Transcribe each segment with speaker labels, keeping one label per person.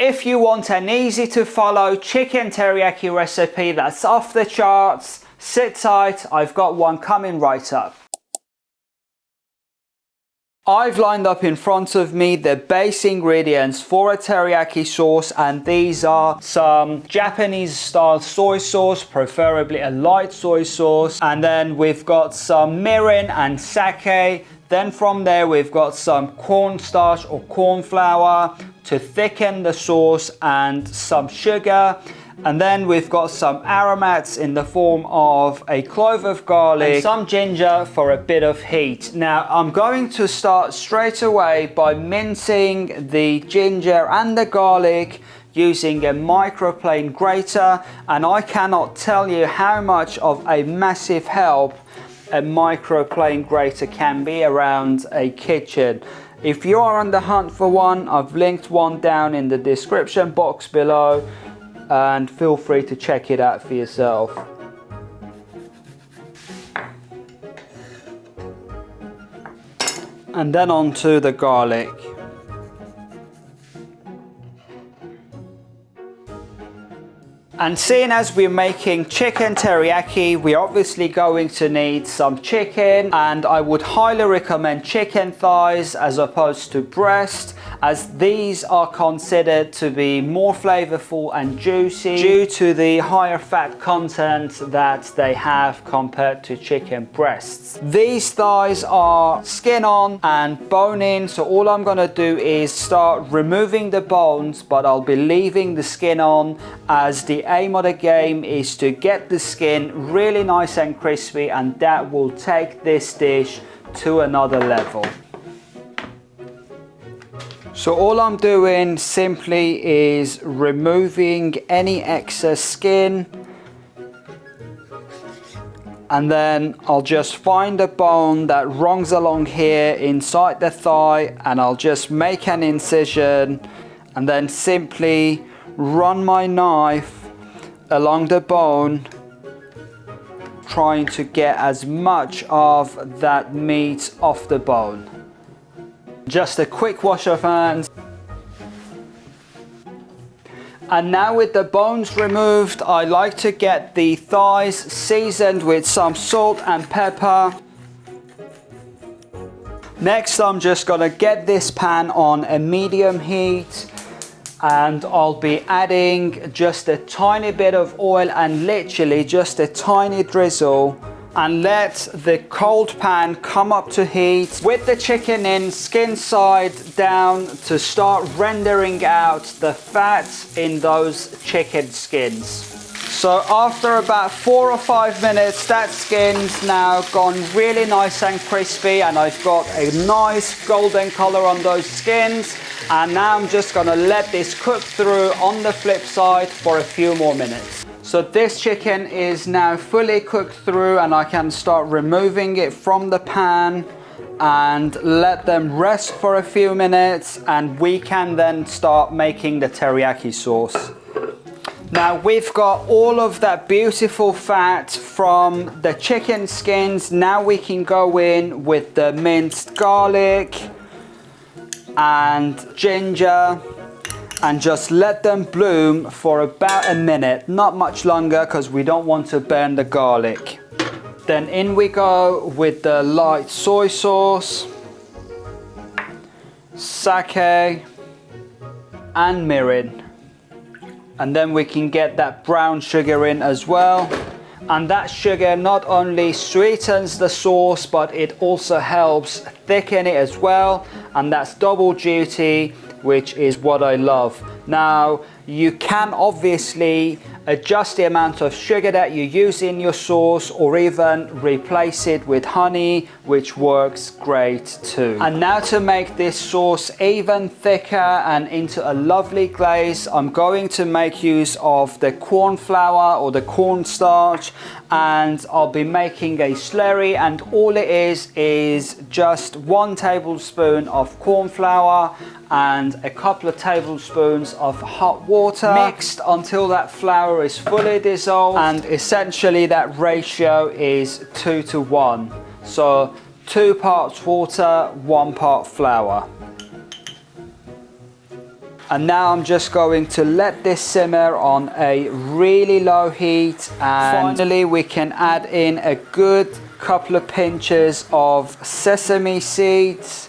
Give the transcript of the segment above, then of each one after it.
Speaker 1: If you want an easy to follow chicken teriyaki recipe that's off the charts, sit tight, I've got one coming right up. I've lined up in front of me the base ingredients for a teriyaki sauce, and these are some Japanese style soy sauce, preferably a light soy sauce, and then we've got some mirin and sake. Then from there we've got some cornstarch or corn flour to thicken the sauce and some sugar. And then we've got some aromats in the form of a clove of garlic and some ginger for a bit of heat. Now I'm going to start straight away by mincing the ginger and the garlic using a microplane grater, and I cannot tell you how much of a massive help a microplane grater can be around a kitchen. If you are on the hunt for one, I've linked one down in the description box below, and feel free to check it out for yourself. And then onto the garlic. And seeing as we're making chicken teriyaki, we're obviously going to need some chicken, and I would highly recommend chicken thighs as opposed to breast, as these are considered to be more flavorful and juicy due to the higher fat content that they have compared to chicken breasts. These thighs are skin on and bone in, so all I'm gonna do is start removing the bones, but I'll be leaving the skin on, as the aim of the game is to get the skin really nice and crispy, and that will take this dish to another level. So all I'm doing simply is removing any excess skin, and then I'll just find a bone that runs along here inside the thigh, and I'll just make an incision and then simply run my knife along the bone, trying to get as much of that meat off the bone. Just a quick wash of hands. And now with the bones removed, I like to get the thighs seasoned with some salt and pepper. Next, I'm just gonna get this pan on a medium heat, and I'll be adding just a tiny bit of oil, and literally just a tiny drizzle, and let the cold pan come up to heat with the chicken in skin side down to start rendering out the fat in those chicken skins. So after about 4 or 5 minutes, that skin's now gone really nice and crispy, and I've got a nice golden color on those skins. And now I'm just gonna let this cook through on the flip side for a few more minutes. So this chicken is now fully cooked through, and I can start removing it from the pan and let them rest for a few minutes, and we can then start making the teriyaki sauce. Now we've got all of that beautiful fat from the chicken skins. Now we can go in with the minced garlic and ginger and just let them bloom for about a minute, not much longer, because we don't want to burn the garlic. Then in we go with the light soy sauce, sake and mirin, and then we can get that brown sugar in as well. And that sugar not only sweetens the sauce, but it also helps thicken it as well, and that's double duty, which is what I love. Now you can obviously adjust the amount of sugar that you use in your sauce, or even replace it with honey, which works great too. And now to make this sauce even thicker and into a lovely glaze, I'm going to make use of the corn flour or the cornstarch, and I'll be making a slurry, and all it is just 1 tablespoon of corn flour and a couple of tablespoons of hot water, mixed until that flour is fully dissolved, and essentially that ratio is 2 to 1. So 2 parts water, 1 part flour. And now I'm just going to let this simmer on a really low heat, and finally we can add in a good couple of pinches of sesame seeds.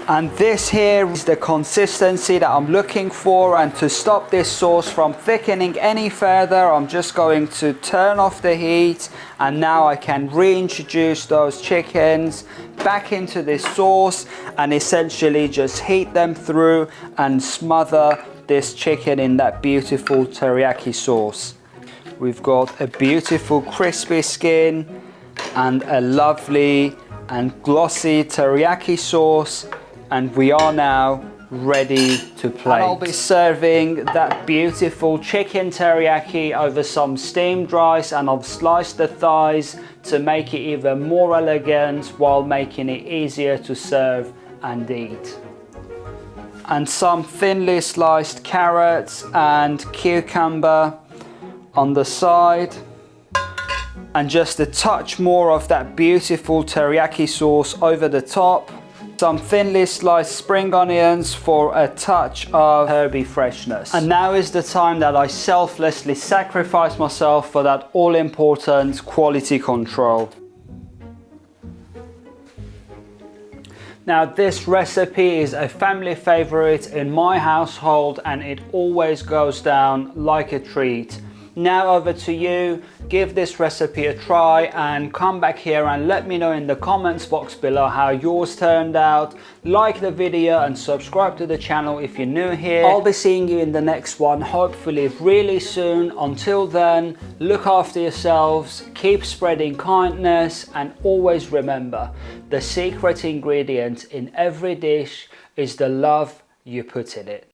Speaker 1: And this here is the consistency that I'm looking for, and to stop this sauce from thickening any further, I'm just going to turn off the heat, and now I can reintroduce those chickens back into this sauce and essentially just heat them through and smother this chicken in that beautiful teriyaki sauce. We've got a beautiful crispy skin and a lovely and glossy teriyaki sauce, and we are now ready to plate. And I'll be serving that beautiful chicken teriyaki over some steamed rice, and I've sliced the thighs to make it even more elegant while making it easier to serve and eat. And some thinly sliced carrots and cucumber on the side, and just a touch more of that beautiful teriyaki sauce over the top. Some thinly sliced spring onions for a touch of herby freshness. And now is the time that I selflessly sacrifice myself for that all-important quality control. Now this recipe is a family favorite in my household, and it always goes down like a treat. Now over to you. Give this recipe a try and come back here and let me know in the comments box below how yours turned out. Like the video and subscribe to the channel if you're new here. I'll be seeing you in the next one, hopefully really soon. Until then, look after yourselves, keep spreading kindness, and always remember, the secret ingredient in every dish is the love you put in it.